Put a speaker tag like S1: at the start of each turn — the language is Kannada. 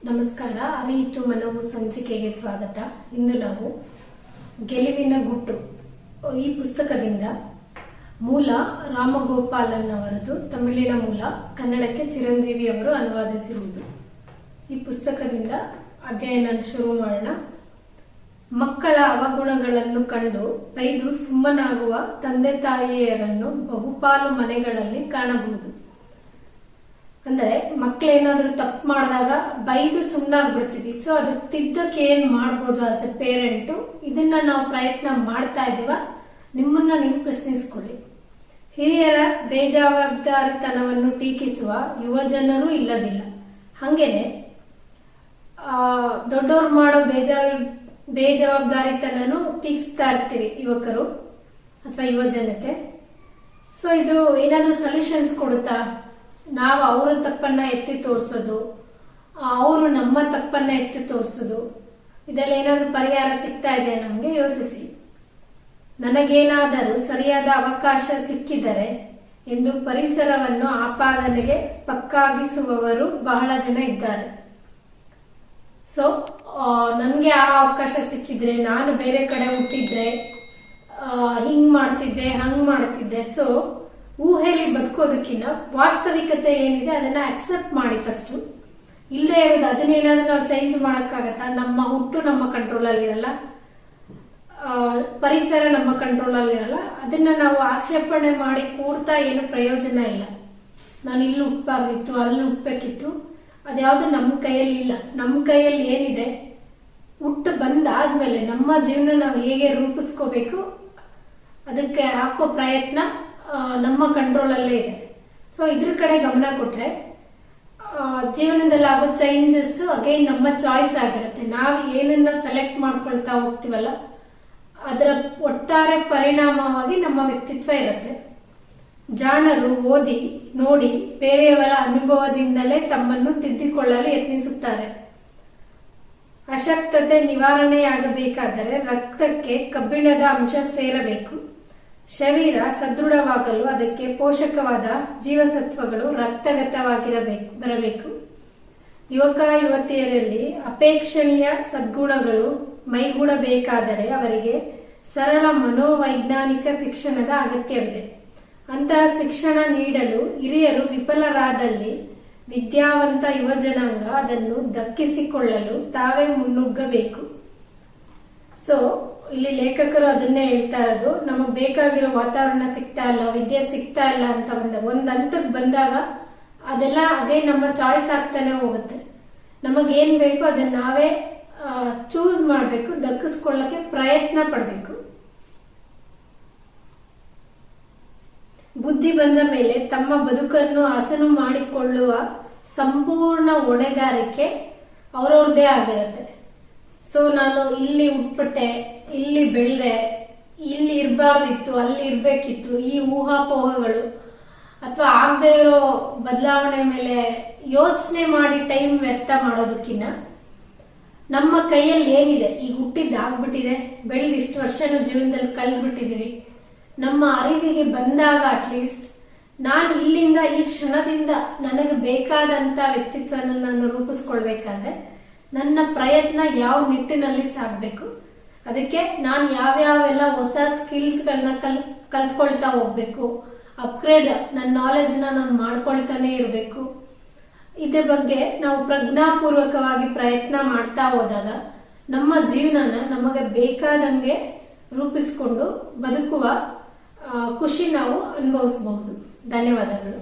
S1: ನಮಸ್ಕಾರ. ಅರಿಯಿತು ಮನವು ಸಂಚಿಕೆಗೆ ಸ್ವಾಗತ. ಇಂದು ನಾವು ಗೆಲುವಿನ ಗುಟ್ಟು ಈ ಪುಸ್ತಕದಿಂದ ಮೂಲ ರಾಮಗೋಪಾಲನ್ ಅವರದು, ತಮಿಳಿನ ಮೂಲ, ಕನ್ನಡಕ್ಕೆ ಚಿರಂಜೀವಿ ಅವರು ಅನುವಾದಿಸಿರುವುದು. ಈ ಪುಸ್ತಕದಿಂದ ಅಧ್ಯಯನ ಶುರು ಮಾಡೋಣ. ಮಕ್ಕಳ ಅವಗುಣಗಳನ್ನು ಕಂಡು ಬೈದು ಸುಮ್ಮನಾಗುವ ತಂದೆ ತಾಯಿಯರನ್ನು ಬಹುಪಾಲು ಮನೆಗಳಲ್ಲಿ ಕಾಣಬಹುದು. ಅಂದ್ರೆ ಮಕ್ಕಳೇನಾದ್ರೂ ತಪ್ಪು ಮಾಡಿದಾಗ ಬೈದು ಸುಮ್ಮನಾಗ್ಬಿಡ್ತೀವಿ. ಸೊ ಅದು ತಿದ್ದಕ್ಕೆ ಏನ್ ಮಾಡ್ಬೋದು ಆಸ್ ಎ ಪೇರೆಂಟು, ಇದನ್ನ ನಾವು ಪ್ರಯತ್ನ ಮಾಡ್ತಾ ಇದೀವ. ನಿಮ್ಮನ್ನ ನೀವು ಪ್ರಶ್ನಿಸ್ಕೊಳ್ಳಿ. ಹಿರಿಯರ ಬೇಜವಾಬ್ದಾರಿತನವನ್ನು ಟೀಕಿಸುವ ಯುವ ಜನರು ಇಲ್ಲದಿಲ್ಲ. ಹಂಗೇನೆ ದೊಡ್ಡವ್ರು ಮಾಡೋ ಬೇಜವಾಬ್ದಾರಿತನನು ಟೀಕಿಸ್ತಾ ಇರ್ತೀವಿ ಯುವಕರು ಅಥವಾ ಯುವ ಜನತೆ. ಸೊ ಇದು ಏನಾದ್ರೂ ಸೊಲ್ಯೂಷನ್ಸ್ ಕೊಡುತ್ತಾ? ನಾವು ಅವರ ತಪ್ಪನ್ನ ಎತ್ತಿ ತೋರಿಸೋದು, ಅವರು ನಮ್ಮ ತಪ್ಪನ್ನ ಎತ್ತಿ ತೋರಿಸೋದು, ಇದರಲ್ಲಿ ಏನಾದ್ರೂ ಪರಿಹಾರ ಸಿಗ್ತಾ ಇದೆ ನಮ್ಗೆ? ಯೋಚಿಸಿ. ನನಗೇನಾದರೂ ಸರಿಯಾದ ಅವಕಾಶ ಸಿಕ್ಕಿದರೆ ಎಂದು ಪರಿಸರವನ್ನು ಆಪಾದನೆಗೆ ಪಕ್ಕಾಗಿಸುವವರು ಬಹಳ ಜನ ಇದ್ದಾರೆ. ಸೊ ನನ್ಗೆ ಆ ಅವಕಾಶ ಸಿಕ್ಕಿದ್ರೆ, ನಾನು ಬೇರೆ ಕಡೆ ಹುಟ್ಟಿದ್ರೆ ಹಿಂಗ್ ಮಾಡ್ತಿದ್ದೆ, ಹಂಗ್ ಮಾಡ್ತಿದ್ದೆ. ಸೊ ಊಹೆಲಿ ಬದುಕೋದಕ್ಕಿಂತ ವಾಸ್ತವಿಕತೆ ಏನಿದೆ ಅದನ್ನ ಅಕ್ಸೆಪ್ಟ್ ಮಾಡಿ ಫಸ್ಟ್. ಇಲ್ಲದೆ ಇರೋದು ಅದನ್ನೇನಾದ್ರೂ ನಾವು ಚೇಂಜ್ ಮಾಡಕ್ಕಾಗತ್ತಾ? ನಮ್ಮ ಹುಟ್ಟು ನಮ್ಮ ಕಂಟ್ರೋಲ್ ಅಲ್ಲಿ ಇರಲ್ಲ, ಪರಿಸರ ನಮ್ಮ ಕಂಟ್ರೋಲ್ ಅಲ್ಲಿ ಇರಲ್ಲ. ಅದನ್ನ ನಾವು ಆಕ್ಷೇಪಣೆ ಮಾಡಿ ಕೂಡ್ತಾ ಏನು ಪ್ರಯೋಜನ ಇಲ್ಲ. ನಾನು ಇಲ್ಲಿ ಹುಟ್ಟಬಾರ್ದಿತ್ತು, ಅಲ್ಲಿ ಹುಟ್ಟಬೇಕಿತ್ತು, ಅದ್ಯಾವುದು ನಮ್ಮ ಕೈಯಲ್ಲಿ ಇಲ್ಲ. ನಮ್ಮ ಕೈಯಲ್ಲಿ ಏನಿದೆ, ಹುಟ್ಟು ಬಂದಾದ್ಮೇಲೆ ನಮ್ಮ ಜೀವನ ನಾವು ಹೇಗೆ ರೂಪಿಸ್ಕೋಬೇಕು ಅದಕ್ಕೆ ಹಾಕೋ ಪ್ರಯತ್ನ ನಮ್ಮ ಕಂಟ್ರೋಲ್ ಅಲ್ಲೇ ಇದೆ. ಸೊ ಇದ್ರ ಕಡೆ ಗಮನ ಕೊಟ್ರೆ ಜೀವನದಲ್ಲಿ ಆಗೋ ಚೇಂಜಸ್ ಅಗೈನ್ ನಮ್ಮ ಚಾಯ್ಸ್ ಆಗಿರುತ್ತೆ. ನಾವು ಏನನ್ನ ಸೆಲೆಕ್ಟ್ ಮಾಡ್ಕೊಳ್ತಾ ಹೋಗ್ತೀವಲ್ಲ ಅದರ ಒಟ್ಟಾರೆ ಪರಿಣಾಮವಾಗಿ ನಮ್ಮ ವ್ಯಕ್ತಿತ್ವ ಇರುತ್ತೆ. ಜಾಣರು ಓದಿ ನೋಡಿ ಬೇರೆಯವರ ಅನುಭವದಿಂದಲೇ ತಮ್ಮನ್ನು ತಿದ್ದಿಕೊಳ್ಳಲು ಯತ್ನಿಸುತ್ತಾರೆ. ಅಶಕ್ತತೆ ನಿವಾರಣೆಯಾಗಬೇಕಾದರೆ ರಕ್ತಕ್ಕೆ ಕಬ್ಬಿಣದ ಅಂಶ ಸೇರಬೇಕು. ಶರೀರ ಸದೃಢವಾಗಲು ಅದಕ್ಕೆ ಪೋಷಕವಾದ ಜೀವಸತ್ವಗಳು ಬರಬೇಕು. ಯುವಕ ಯುವತಿಯರಲ್ಲಿ ಅಪೇಕ್ಷಣೀಯ ಸದ್ಗುಣಗಳು ಮೈಗೂಡಬೇಕಾದರೆ ಅವರಿಗೆ ಸರಳ ಮನೋವೈಜ್ಞಾನಿಕ ಶಿಕ್ಷಣದ ಅಗತ್ಯವಿದೆ. ಅಂತಹ ಶಿಕ್ಷಣ ನೀಡಲು ಹಿರಿಯರು ವಿಫಲರಾದಲ್ಲಿ ವಿದ್ಯಾವಂತ ಯುವಜನಾಂಗ ಅದನ್ನು ದಕ್ಕಿಸಿಕೊಳ್ಳಲು ತಾವೇ ಮುನ್ನುಗ್ಗಬೇಕು. ಸೊ ಇಲ್ಲಿ ಲೇಖಕರು ಅದನ್ನೇ ಹೇಳ್ತಾ ಇರೋದು. ನಮಗ್ ಬೇಕಾಗಿರೋ ವಾತಾವರಣ ಸಿಗ್ತಾ ಇಲ್ಲ, ವಿದ್ಯೆ ಸಿಗ್ತಾ ಇಲ್ಲ ಅಂತ ಒಂದ್ ಹಂತಕ್ಕೆ ಬಂದಾಗ ಅದೆಲ್ಲ ಹಾಗೆ ನಮ್ಮ ಚಾಯ್ಸ್ ಆಗ್ತಾನೆ ಹೋಗುತ್ತೆ. ನಮಗೇನ್ ಬೇಕು ಅದನ್ನ ನಾವೇ ಚೂಸ್ ಮಾಡ್ಬೇಕು, ದಕ್ಕಿಸ್ಕೊಳ್ಳಕ್ಕೆ ಪ್ರಯತ್ನ ಪಡ್ಬೇಕು. ಬುದ್ಧಿ ಬಂದ ಮೇಲೆ ತಮ್ಮ ಬದುಕನ್ನು ಹಸನು ಮಾಡಿಕೊಳ್ಳುವ ಸಂಪೂರ್ಣ ಹೊಣೆಗಾರಿಕೆ ಅವ್ರವ್ರದೇ ಆಗಿರುತ್ತೆ. ಸೊ ನಾನು ಇಲ್ಲಿ ಹುಟ್ಬಿಟ್ಟೆ, ಇಲ್ಲಿ ಬೆಳೆದೆ, ಇಲ್ಲಿ ಇರಬಾರ್ದಿತ್ತು, ಅಲ್ಲಿ ಇರ್ಬೇಕಿತ್ತು, ಈ ಊಹಾಪೋಹಗಳು ಅಥವಾ ಆಗದೆ ಇರೋ ಬದಲಾವಣೆ ಮೇಲೆ ಯೋಚನೆ ಮಾಡಿ ಟೈಮ್ ವ್ಯರ್ಥ ಮಾಡೋದಕ್ಕಿಂತ ನಮ್ಮ ಕೈಯಲ್ಲಿ ಏನಿದೆ, ಈಗ ಹುಟ್ಟಿದ್ದಾಗ್ಬಿಟ್ಟಿದೆ, ಬೆಳೆದು ಇಷ್ಟು ವರ್ಷನೂ ಜೀವನದಲ್ಲಿ ಕಳೆದ್ಬಿಟ್ಟಿದೀವಿ, ನಮ್ಮ ಅರಿವಿಗೆ ಬಂದಾಗ ಅಟ್ಲೀಸ್ಟ್ ನಾನು ಇಲ್ಲಿಂದ ಈ ಕ್ಷಣದಿಂದ ನನಗೆ ಬೇಕಾದಂತ ವ್ಯಕ್ತಿತ್ವನ ನಾನು ರೂಪಿಸ್ಕೊಳ್ಬೇಕಾದ್ರೆ ನನ್ನ ಪ್ರಯತ್ನ ಯಾವ ನಿಟ್ಟಿನಲ್ಲಿ ಸಾಗಬೇಕು, ಅದಕ್ಕೆ ನಾನು ಯಾವ್ಯಾವೆಲ್ಲ ಹೊಸ ಸ್ಕಿಲ್ಸ್ಗಳನ್ನ ಕಲ್ತ್ಕೊಳ್ತಾ ಹೋಗ್ಬೇಕು, ಅಪ್ಗ್ರೇಡ್ ನನ್ನ ನಾಲೆಜ್ ನಾನು ಮಾಡ್ಕೊಳ್ತಾನೆ ಇರಬೇಕು. ಇದ್ರ ಬಗ್ಗೆ ನಾವು ಪ್ರಜ್ಞಾಪೂರ್ವಕವಾಗಿ ಪ್ರಯತ್ನ ಮಾಡ್ತಾ ಹೋದಾಗ ನಮ್ಮ ಜೀವನನ ನಮಗೆ ಬೇಕಾದಂಗೆ ರೂಪಿಸ್ಕೊಂಡು ಬದುಕುವ ಖುಷಿ ನಾವು ಅನುಭವಿಸಬಹುದು. ಧನ್ಯವಾದಗಳು.